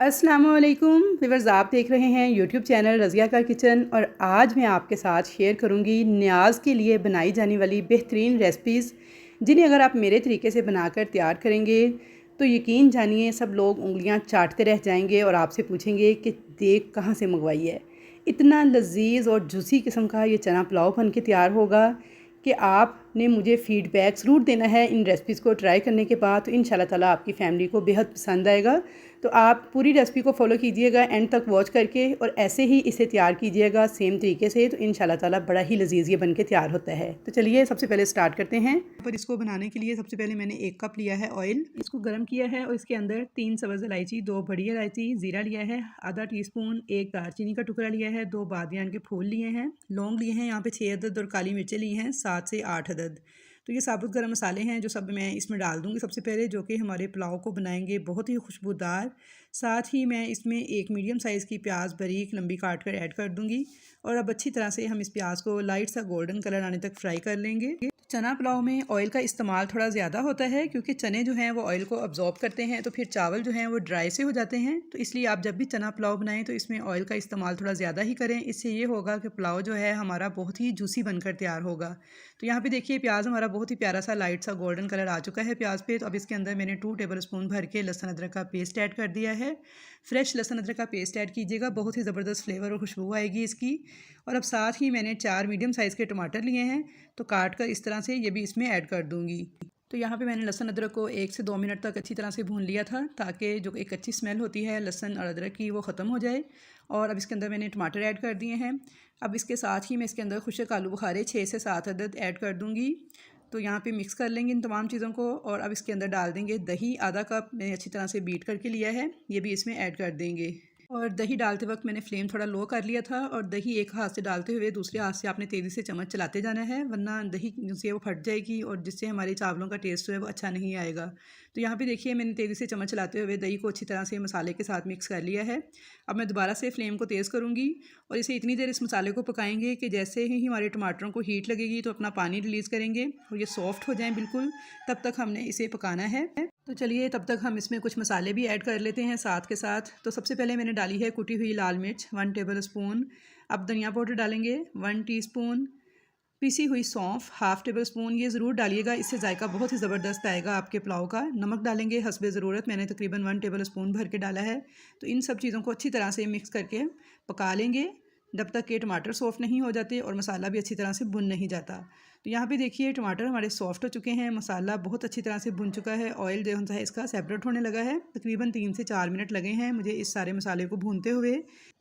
अस्सलामुअलैकुम व्यूअर्स, आप देख रहे हैं यूट्यूब चैनल रज़िया का किचन। और आज मैं आपके साथ शेयर करूंगी न्याज़ के लिए बनाई जाने वाली बेहतरीन रेसिपीज़, जिन्हें अगर आप मेरे तरीके से बनाकर तैयार करेंगे तो यकीन जानिए सब लोग उंगलियां चाटते रह जाएंगे और आपसे पूछेंगे कि देख कहाँ से मंगवाई है। इतना लजीज और जूसी किस्म का ये चना पुलाव बन के तैयार होगा कि आपने मुझे फ़ीडबैक ज़रूर देना है इन रेसिपीज़ को ट्राई करने के बाद। तो इंशाल्लाह ताला आपकी फ़ैमिली को बेहद पसंद आएगा। तो आप पूरी रेसिपी को फॉलो कीजिएगा एंड तक वॉच करके, और ऐसे ही इसे तैयार कीजिएगा सेम तरीके से, तो इंशाल्लाह ताला बड़ा ही लजीज ये बन के तैयार होता है। तो चलिए सबसे पहले स्टार्ट करते हैं। पर इसको बनाने के लिए सबसे पहले मैंने 1 कप लिया है ऑयल, इसको गर्म किया है और इसके अंदर 3 सब्ज़ इलायची, 2 बड़ी इलायची, ज़ीरा लिया है आधा टीस्पून, 1 दालचीनी का टुकड़ा लिया है, 2 बादियान के फूल लिए हैं, लौंग लिए हैं यहाँ पे 6 अदद और काली मिर्चें ली हैं 7 से 8 अदद। तो ये साबुत गरम मसाले हैं जो सब मैं इसमें डाल दूँगी सबसे पहले, जो कि हमारे पुलाव को बनाएंगे बहुत ही खुशबूदार। साथ ही मैं इसमें एक मीडियम साइज़ की प्याज बारीक लंबी काट कर ऐड कर दूँगी। और अब अच्छी तरह से हम इस प्याज को लाइट सा गोल्डन कलर आने तक फ्राई कर लेंगे। चना पुलाव में ऑयल का इस्तेमाल थोड़ा ज़्यादा होता है क्योंकि चने जो हैं वो ऑयल को अब्जॉर्ब करते हैं, तो फिर चावल जो हैं वो ड्राई से हो जाते हैं। तो इसलिए आप जब भी चना पुलाव बनाएं तो इसमें ऑयल का इस्तेमाल थोड़ा ज़्यादा ही करें। इससे ये होगा कि पुलाव जो है हमारा बहुत ही जूसी बनकर तैयार होगा। तो यहाँ पे देखिए प्याज हमारा बहुत ही प्यारा सा लाइट सा गोल्डन कलर आ चुका है प्याज पे। तो अब इसके अंदर मैंने 2 टेबल स्पून भर के लहसुन अदरक का पेस्ट ऐड कर दिया है। फ्रेश लहसुन अदरक का पेस्ट ऐड कीजिएगा, बहुत ही ज़बरदस्त फ्लेवर और खुशबू आएगी इसकी। और अब साथ ही मैंने 4 मीडियम साइज़ के टमाटर लिए हैं, तो काट कर इस तरह से ये भी इसमें ऐड कर दूँगी। तो यहाँ पे मैंने लहसुन अदरक को 1 से 2 मिनट तक अच्छी तरह से भून लिया था, ताकि जो एक अच्छी स्मेल होती है लहसुन और अदरक की वो ख़त्म हो जाए। और अब इसके अंदर मैंने टमाटर ऐड कर दिए हैं। अब इसके साथ ही मैं इसके अंदर खुश्क आलू बुखारे 6 से 7 अदद ऐड कर दूँगी। तो यहाँ पे मिक्स कर लेंगे इन तमाम चीज़ों को। और अब इसके अंदर डाल देंगे दही, आधा कप मैंने अच्छी तरह से बीट करके लिया है, ये भी इसमें ऐड कर देंगे। और दही डालते वक्त मैंने फ्लेम थोड़ा लो कर लिया था, और दही एक हाथ से डालते हुए दूसरे हाथ से आपने तेज़ी से चम्मच चलाते जाना है, वरना दही से वो फट जाएगी और जिससे हमारे चावलों का टेस्ट जो है वो अच्छा नहीं आएगा। तो यहाँ पे देखिए मैंने तेज़ी से चम्मच चलाते हुए दही को अच्छी तरह से मसाले के साथ मिक्स कर लिया है। अब मैं दोबारा से फ्लेम को तेज़ करूँगी और इसे इतनी देर इस मसाले को पकाएंगे कि जैसे ही हमारे टमाटरों को हीट लगेगी तो अपना पानी रिलीज़ करेंगे और ये सॉफ्ट हो जाएँ बिल्कुल, तब तक हमने इसे पकाना है। तो चलिए तब तक हम इसमें कुछ मसाले भी ऐड कर लेते हैं साथ के साथ। तो सबसे पहले मैंने डाली है कुटी हुई लाल मिर्च 1 टेबल स्पून। अब धनिया पाउडर डालेंगे 1 टीस्पून। पिसी हुई सौंफ 1/2 टेबल स्पून, ये ज़रूर डालिएगा, इससे जायका बहुत ही ज़बरदस्त आएगा आपके पुलाव का। नमक डालेंगे हस्बे ज़रूरत, मैंने तकरीबन 1 टेबल स्पून भर के डाला है। तो इन सब चीज़ों को अच्छी तरह से मिक्स करके पका लेंगे जब तक कि टमाटर सॉफ्ट नहीं हो जाते और मसाला भी अच्छी तरह से भुन नहीं जाता। तो यहाँ पे देखिए टमाटर हमारे सॉफ्ट हो चुके हैं, मसाला बहुत अच्छी तरह से भुन चुका है, ऑयल जो है इसका सेपरेट होने लगा है। तकरीबन 3 से 4 मिनट लगे हैं मुझे इस सारे मसाले को भूनते हुए।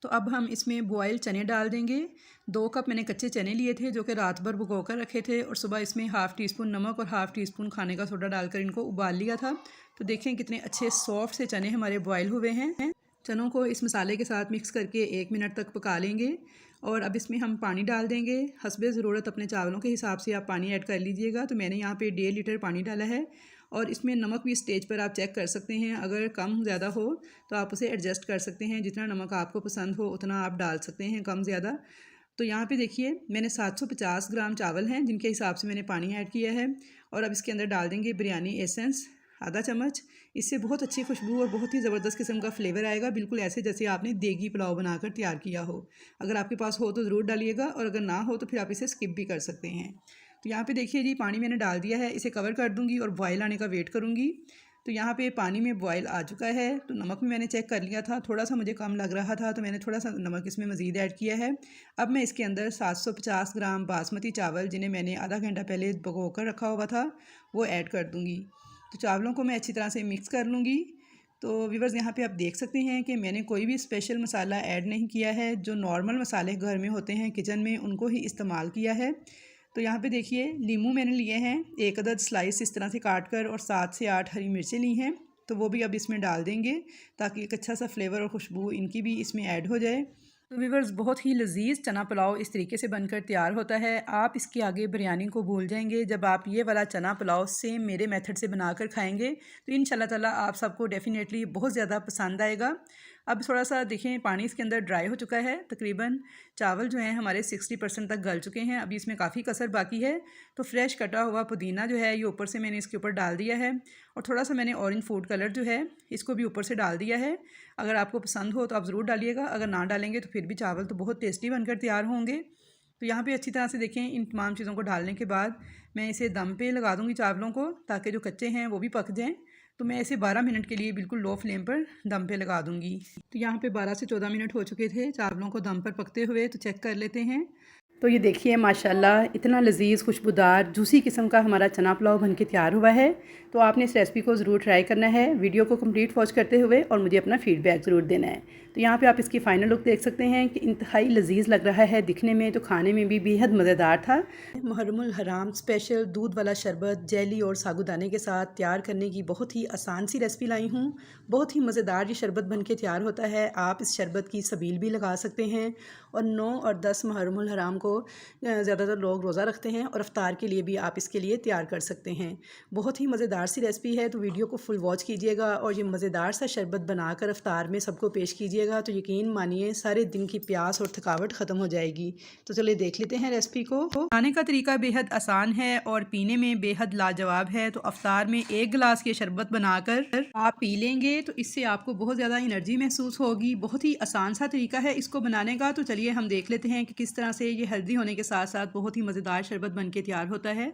तो अब हम इसमें बॉयल चने डाल देंगे। 2 कप मैंने कच्चे चने लिए थे जो कि रात भर भिगो कर रखे थे, और सुबह इसमें 1/2 टीस्पून नमक और 1/2 टीस्पून खाने का सोडा डालकर इनको उबाल लिया था। तो देखें कितने अच्छे सॉफ्ट से चने हमारे बॉयल हुए हैं। चनों को इस मसाले के साथ मिक्स करके 1 मिनट तक पका लेंगे। और अब इसमें हम पानी डाल देंगे हस्बे ज़रूरत, अपने चावलों के हिसाब से आप पानी ऐड कर लीजिएगा। तो मैंने यहाँ पे 1.5 लीटर पानी डाला है। और इसमें नमक भी स्टेज पर आप चेक कर सकते हैं, अगर कम ज़्यादा हो तो आप उसे एडजस्ट कर सकते हैं, जितना नमक आपको पसंद हो उतना आप डाल सकते हैं, कम ज़्यादा। तो यहाँ पे देखिए मैंने 750 ग्राम चावल हैं जिनके हिसाब से मैंने पानी ऐड किया है। और अब इसके अंदर डाल देंगे बिरयानी एसेंस आधा चम्मच। इससे बहुत अच्छी खुशबू और बहुत ही ज़बरदस्त किस्म का फ्लेवर आएगा, बिल्कुल ऐसे जैसे आपने देगी पुलाव बनाकर तैयार किया हो। अगर आपके पास हो तो ज़रूर डालिएगा, और अगर ना हो तो फिर आप इसे स्किप भी कर सकते हैं। तो यहाँ पे देखिए जी पानी मैंने डाल दिया है, इसे कवर कर दूँगी और बॉयल आने का वेट करूँगी। तो यहाँ पे पानी में बॉयल आ चुका है। तो नमक भी मैंने चेक कर लिया था, थोड़ा सा मुझे कम लग रहा था तो मैंने थोड़ा सा नमक इसमें मज़ीद ऐड किया है। अब मैं इसके अंदर 750 ग्राम बासमती चावल, जिन्हें मैंने आधा घंटा पहले भिगो कर रखा हुआ था, वो ऐड कर दूँगी। तो चावलों को मैं अच्छी तरह से मिक्स कर लूँगी। तो व्यूअर्स यहाँ पे आप देख सकते हैं कि मैंने कोई भी स्पेशल मसाला ऐड नहीं किया है, जो नॉर्मल मसाले घर में होते हैं किचन में उनको ही इस्तेमाल किया है। तो यहाँ पे देखिए लीमू मैंने लिए हैं 1 अदद स्लाइस इस तरह से काट कर, और 7 से 8 हरी मिर्चें ली हैं, तो वो भी अब इसमें डाल देंगे ताकि एक अच्छा सा फ्लेवर और खुशबू इनकी भी इसमें ऐड हो जाए। तो व्यूअर्स बहुत ही लजीज चना पुलाव इस तरीके से बनकर तैयार होता है। आप इसके आगे बिरयानी को भूल जाएंगे जब आप ये वाला चना पुलाव सेम मेरे मेथड से बनाकर खाएंगे। तो इंशाल्लाह ताला आप सबको डेफिनेटली बहुत ज़्यादा पसंद आएगा। अब थोड़ा सा देखें पानी इसके अंदर ड्राई हो चुका है, तकरीबन चावल जो हैं हमारे 60% तक गल चुके हैं। अभी इसमें काफ़ी कसर बाकी है, तो फ्रेश कटा हुआ पुदीना जो है ये ऊपर से मैंने इसके ऊपर डाल दिया है, और थोड़ा सा मैंने ऑरेंज फूड कलर जो है इसको भी ऊपर से डाल दिया है। अगर आपको पसंद हो तो आप ज़रूर डालिएगा, अगर ना डालेंगे तो फिर भी चावल तो बहुत टेस्टी बनकर तैयार होंगे। तो यहाँ पे अच्छी तरह से देखें, इन तमाम चीज़ों को डालने के बाद मैं इसे दम पे लगा दूँगी चावलों को, ताकि जो कच्चे हैं वो भी पक जाएँ। तो मैं इसे 12 मिनट के लिए बिल्कुल लो फ्लेम पर दम पे लगा दूँगी। तो यहाँ पे 12 से 14 मिनट हो चुके थे चावलों को दम पर पकते हुए, तो चेक कर लेते हैं। तो ये देखिए माशाल्लाह इतना लजीज खुशबूदार जूसी किस्म का हमारा चना पुलाव बनके तैयार हुआ है। तो आपने इस रेसिपी को ज़रूर ट्राई करना है, वीडियो को कंप्लीट वॉच करते हुए, और मुझे अपना फीडबैक ज़रूर देना है। तो यहाँ पे आप इसकी फ़ाइनल लुक देख सकते हैं कि इंतहाई लजीज लग रहा है दिखने में, तो खाने में भी बेहद मज़ेदार था। मुहर्रमुल हराम स्पेशल दूध वाला शरबत जेली और साबूदाने के साथ तैयार करने की बहुत ही आसान सी रेसिपी लाई हूँ। बहुत ही मज़ेदार ये शरबत बनके तैयार होता है। आप इस शरबत की सबील भी लगा सकते हैं, और 9 और 10 मुहर्रमुल हराम को ज़्यादातर लोग रोज़ा रखते हैं, और इफ्तार के लिए भी आप इसके लिए तैयार कर सकते हैं। बहुत ही मज़ेदार सी रेसिपी है, तो वीडियो को फुल वॉच कीजिएगा और ये मज़ेदार सा शरबत बनाकर इफ्तार में सबको पेश कीजिएगा, तो यकीन मानिए सारे दिन की प्यास और थकावट ख़त्म हो जाएगी। तो चलिए देख लेते हैं रेसिपी को। बनाने का तरीका बेहद आसान है और पीने में बेहद लाजवाब है। तो इफ्तार में 1 गिलास ये शरबत बनाकर आप पी लेंगे तो इससे आपको बहुत ज़्यादा एनर्जी महसूस होगी। बहुत ही आसान सा तरीका है इसको बनाने का। तो चलिए हम देख लेते हैं कि किस तरह से ये हेल्दी होने के साथ साथ बहुत ही मज़ेदार शरबत बनके तैयार होता है।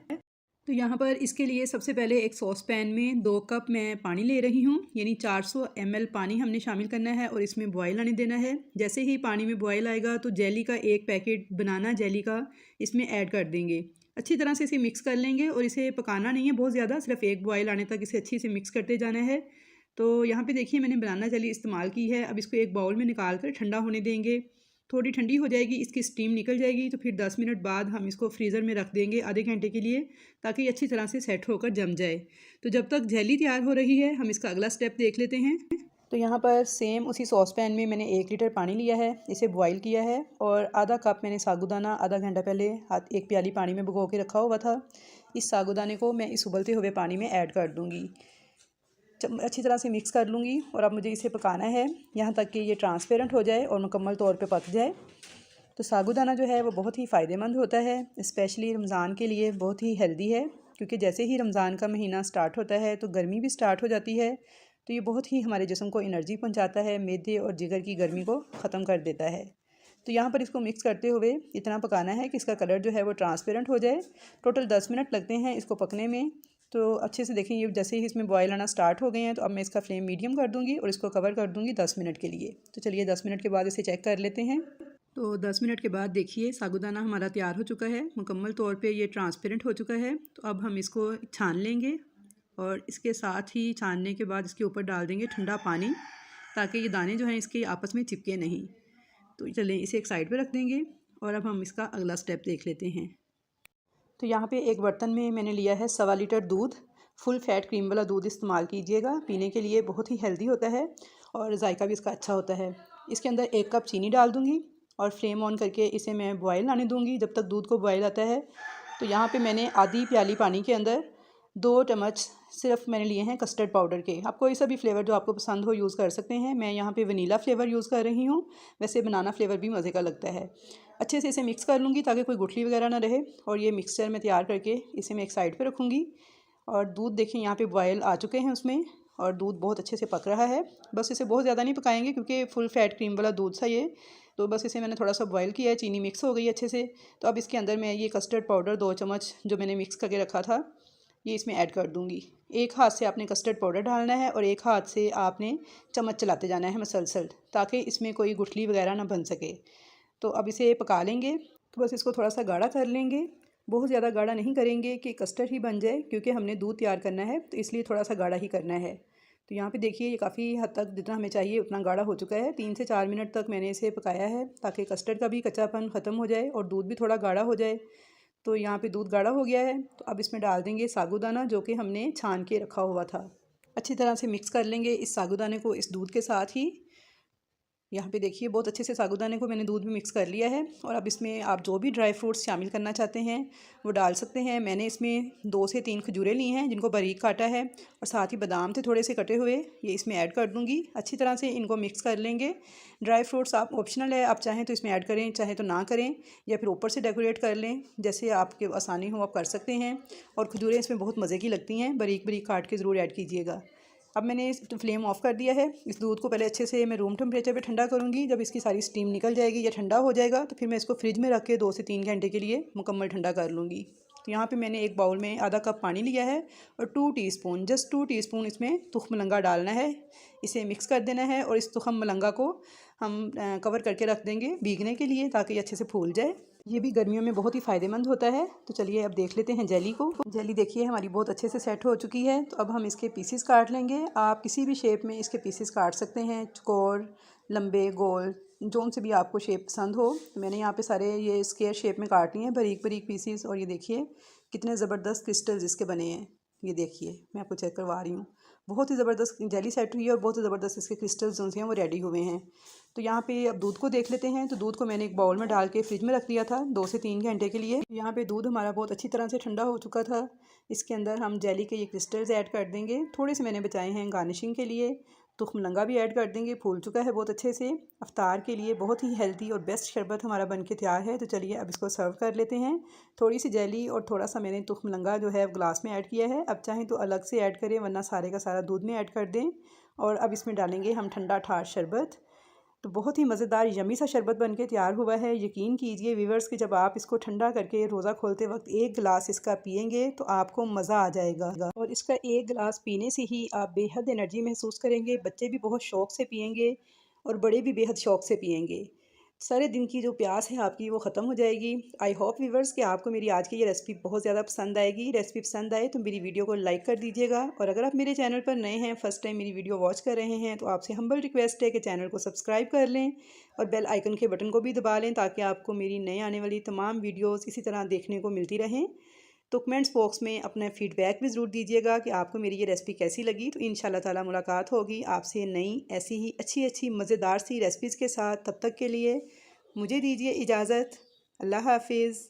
तो यहाँ पर इसके लिए सबसे पहले एक सॉस पैन में 2 कप मैं पानी ले रही हूँ, यानी 400 ml पानी हमने शामिल करना है और इसमें बॉयल आने देना है। जैसे ही पानी में बॉयल आएगा तो जेली का 1 पैकेट बनाना जेली का इसमें ऐड कर देंगे। अच्छी तरह से इसे मिक्स कर लेंगे, और इसे पकाना नहीं है बहुत ज़्यादा, सिर्फ 1 बॉयल आने तक इसे अच्छी से मिक्स करते जाना है। तो यहाँ पे देखिए मैंने बनाना जेली इस्तेमाल की है। अब इसको एक बाउल में निकाल कर ठंडा होने देंगे। थोड़ी ठंडी हो जाएगी, इसकी स्टीम निकल जाएगी, तो फिर 10 मिनट बाद हम इसको फ्रीज़र में रख देंगे आधे घंटे के लिए, ताकि अच्छी तरह से सेट होकर जम जाए। तो जब तक जेली तैयार हो रही है हम इसका अगला स्टेप देख लेते हैं। तो यहाँ पर सेम उसी सॉस पैन में मैंने 1 लीटर पानी लिया है, इसे बॉयल किया है, और आधा कप मैंने साबूदाना आधा घंटा पहले 1 प्याली पानी में भिगो के रखा हुआ था। इस साबूदाने को मैं इस उबलते हुए पानी में ऐड कर दूँगी। अच्छी तरह से मिक्स कर लूँगी, और अब मुझे इसे पकाना है यहाँ तक कि ये ट्रांसपेरेंट हो जाए और मुकम्मल तौर पे पक जाए। तो साबूदाना जो है वो बहुत ही फ़ायदेमंद होता है, स्पेशली रमज़ान के लिए बहुत ही हेल्दी है, क्योंकि जैसे ही रमज़ान का महीना स्टार्ट होता है तो गर्मी भी स्टार्ट हो जाती है। तो ये बहुत ही हमारे जिस्म को एनर्जी पहुँचाता है, मैदे और जिगर की गर्मी को ख़त्म कर देता है। तो यहाँ पर इसको मिक्स करते हुए इतना पकाना है कि इसका कलर जो है वो ट्रांसपेरेंट हो जाए। टोटल 10 मिनट लगते हैं इसको पकने में। तो अच्छे से देखें, ये जैसे ही इसमें बॉयल आना स्टार्ट हो गए हैं, तो अब मैं इसका फ्लेम मीडियम कर दूँगी और इसको कवर कर दूँगी 10 मिनट के लिए। तो चलिए 10 मिनट के बाद इसे चेक कर लेते हैं। तो 10 मिनट के बाद देखिए साबूदाना हमारा तैयार हो चुका है, मुकम्मल तौर पे ये ट्रांसपेरेंट हो चुका है। तो अब हम इसको छान लेंगे, और इसके साथ ही छानने के बाद इसके ऊपर डाल देंगे ठंडा पानी, ताकि ये दाने जो हैं इसके आपस में चिपके नहीं। तो चलें इसे एक साइड पे रख देंगे, और अब हम इसका अगला स्टेप देख लेते हैं। तो यहाँ पे एक बर्तन में मैंने लिया है 1.25 लीटर दूध। फुल फैट क्रीम वाला दूध इस्तेमाल कीजिएगा, पीने के लिए बहुत ही हेल्दी होता है और जायका भी इसका अच्छा होता है। इसके अंदर 1 कप चीनी डाल दूँगी, और फ्लेम ऑन करके इसे मैं बॉयल आने दूँगी जब तक दूध को बॉयल आता है। तो यहाँ पे मैंने आधी प्याली पानी के अंदर 2 चम्मच सिर्फ मैंने लिए हैं कस्टर्ड पाउडर के। आप कोई सा भी फ्लेवर जो आपको पसंद हो यूज़ कर सकते हैं। मैं यहाँ पे वनीला फ्लेवर यूज़ कर रही हूँ, वैसे बनाना फ्लेवर भी मज़े का लगता है। अच्छे से इसे मिक्स कर लूँगी ताकि कोई गुठली वगैरह ना रहे, और ये मिक्सचर में तैयार करके इसे मैं एक साइड पे रखूँगी। और दूध देखें यहाँ पे बॉयल आ चुके हैं उसमें, और दूध बहुत अच्छे से पक रहा है। बस इसे बहुत ज़्यादा नहीं पकाएंगे क्योंकि फुल फैट क्रीम वाला दूध सा ये। तो बस इसे मैंने थोड़ा सा बॉयल किया है, चीनी मिक्स हो गई अच्छे से। तो अब इसके अंदर मैं ये कस्टर्ड पाउडर 2 चम्मच जो मैंने मिक्स करके रखा था, ये इसमें ऐड कर दूँगी। एक हाथ से आपने कस्टर्ड पाउडर डालना है और एक हाथ से आपने चम्मच चलाते जाना है मसलसल, ताकि इसमें कोई गुठली वगैरह ना बन सके। तो अब इसे पका लेंगे। तो बस इसको थोड़ा सा गाढ़ा कर लेंगे, बहुत ज़्यादा गाढ़ा नहीं करेंगे कि कस्टर्ड ही बन जाए, क्योंकि हमने दूध तैयार करना है, तो इसलिए थोड़ा सा गाढ़ा ही करना है। तो यहाँ पे देखिए ये काफ़ी हद तक जितना हमें चाहिए उतना गाढ़ा हो चुका है। 3 से 4 मिनट तक मैंने इसे पकाया है, ताकि कस्टर्ड का भी कच्चापन ख़त्म हो जाए और दूध भी थोड़ा गाढ़ा हो जाए। तो यहाँ पे दूध गाढ़ा हो गया है। तो अब इसमें डाल देंगे साबूदाना जो कि हमने छान के रखा हुआ था। अच्छी तरह से मिक्स कर लेंगे इस साबूदाने को इस दूध के साथ ही। यहाँ पे देखिए बहुत अच्छे से साबूदाने को मैंने दूध में मिक्स कर लिया है और अब इसमें आप जो भी ड्राई फ्रूट्स शामिल करना चाहते हैं वो डाल सकते हैं। मैंने इसमें 2 से 3 खजूरें ली हैं जिनको बारीक काटा है और साथ ही बादाम थे थोड़े से कटे हुए, ये इसमें ऐड कर दूँगी। अच्छी तरह से इनको मिक्स कर लेंगे। ड्राई फ्रूट्स आप ऑप्शनल है, आप चाहें तो इसमें ऐड करें, चाहे तो ना करें, या फिर ऊपर से डेकोरेट कर लें, जैसे आपके आसानी हो आप कर सकते हैं। और खजूरें इसमें बहुत मज़े की लगती हैं, बारीक बारीक काट के ज़रूर ऐड कीजिएगा। अब मैंने फ्लेम ऑफ़ कर दिया है। इस दूध को पहले अच्छे से मैं रूम टेम्परेचर पे ठंडा करूँगी। जब इसकी सारी स्टीम निकल जाएगी या ठंडा हो जाएगा तो फिर मैं इसको फ्रिज में रख के 2 से 3 घंटे के लिए मुकम्मल ठंडा कर लूँगी। तो यहाँ पे मैंने एक बाउल में आधा कप पानी लिया है और 2 टीस्पून, जस्ट 2 टीस्पून इसमें तुख्म मलंगा डालना है। इसे मिक्स कर देना है और इस तुख्म मलंगा को हम कवर करके रख देंगे भीगने के लिए, ताकि अच्छे से फूल जाए। ये भी गर्मियों में बहुत ही फ़ायदेमंद होता है। तो चलिए अब देख लेते हैं जेली को। जेली देखिए हमारी बहुत अच्छे से सेट हो चुकी है। तो अब हम इसके पीसेस काट लेंगे। आप किसी भी शेप में इसके पीसेस काट सकते हैं, चौकोर, लंबे, गोल, जोन से भी आपको शेप पसंद हो। तो मैंने यहाँ पे सारे ये स्क्वायर शेप में काट लिए हैं, बारीक बारीक पीसेस। और ये देखिए कितने ज़बरदस्त क्रिस्टल्स इसके बने हैं। ये देखिए मैं आपको चेक करवा रही हूँ, बहुत ही ज़बरदस्त जेली सेट हुई है और बहुत ही ज़बरदस्त इसके क्रिस्टल्स जो हैं वो रेडी हुए हैं। तो यहाँ पे अब दूध को देख लेते हैं। तो दूध को मैंने एक बाउल में डाल के फ्रिज में रख दिया था 2 से 3 घंटे के लिए। यहाँ पे दूध हमारा बहुत अच्छी तरह से ठंडा हो चुका था। इसके अंदर हम जेली के ये क्रिस्टल्स ऐड कर देंगे, थोड़े से मैंने बचाए हैं गार्निशिंग के लिए। तुख्म मलंगा भी ऐड कर देंगे, फूल चुका है बहुत अच्छे से। अफ्तार के लिए बहुत ही हेल्दी और बेस्ट शरबत हमारा बनके तैयार है। तो चलिए अब इसको सर्व कर लेते हैं। थोड़ी सी जेली और थोड़ा सा मैंने तुख्म मलंगा जो है ग्लास में ऐड किया है। अब चाहें तो अलग से ऐड करें, वरना सारे का सारा दूध में ऐड कर दें। और अब इसमें डालेंगे हम ठंडा ठार शरबत। तो बहुत ही मज़ेदार यमी सा शरबत बनके तैयार हुआ है। यकीन कीजिए व्यूअर्स कि जब आप इसको ठंडा करके रोज़ा खोलते वक्त एक गिलास इसका पिएंगे तो आपको मज़ा आ जाएगा। और इसका एक गिलास पीने से ही आप बेहद एनर्जी महसूस करेंगे। बच्चे भी बहुत शौक़ से पिएंगे और बड़े भी बेहद शौक़ से पिएंगे। सारे दिन की जो प्यास है आपकी वो ख़त्म हो जाएगी। आई होप व्यूअर्स कि आपको मेरी आज की ये रेसिपी बहुत ज़्यादा पसंद आएगी। रेसिपी पसंद आए तो मेरी वीडियो को लाइक कर दीजिएगा। और अगर आप मेरे चैनल पर नए हैं, फर्स्ट टाइम मेरी वीडियो वॉच कर रहे हैं, तो आपसे हम्बल रिक्वेस्ट है कि चैनल को सब्सक्राइब कर लें और बेल आइकन के बटन को भी दबा लें, ताकि आपको मेरी नए आने वाली तमाम वीडियोज़ इसी तरह देखने को मिलती रहें। तो कमेंट्स बॉक्स में अपना फ़ीडबैक भी ज़रूर दीजिएगा कि आपको मेरी ये रेसिपी कैसी लगी। तो इंशाल्लाह ताला मुलाकात होगी आपसे नई ऐसी ही अच्छी मज़ेदार सी रेसिपीज़ के साथ। तब तक के लिए मुझे दीजिए इजाज़त। अल्लाह हाफिज़।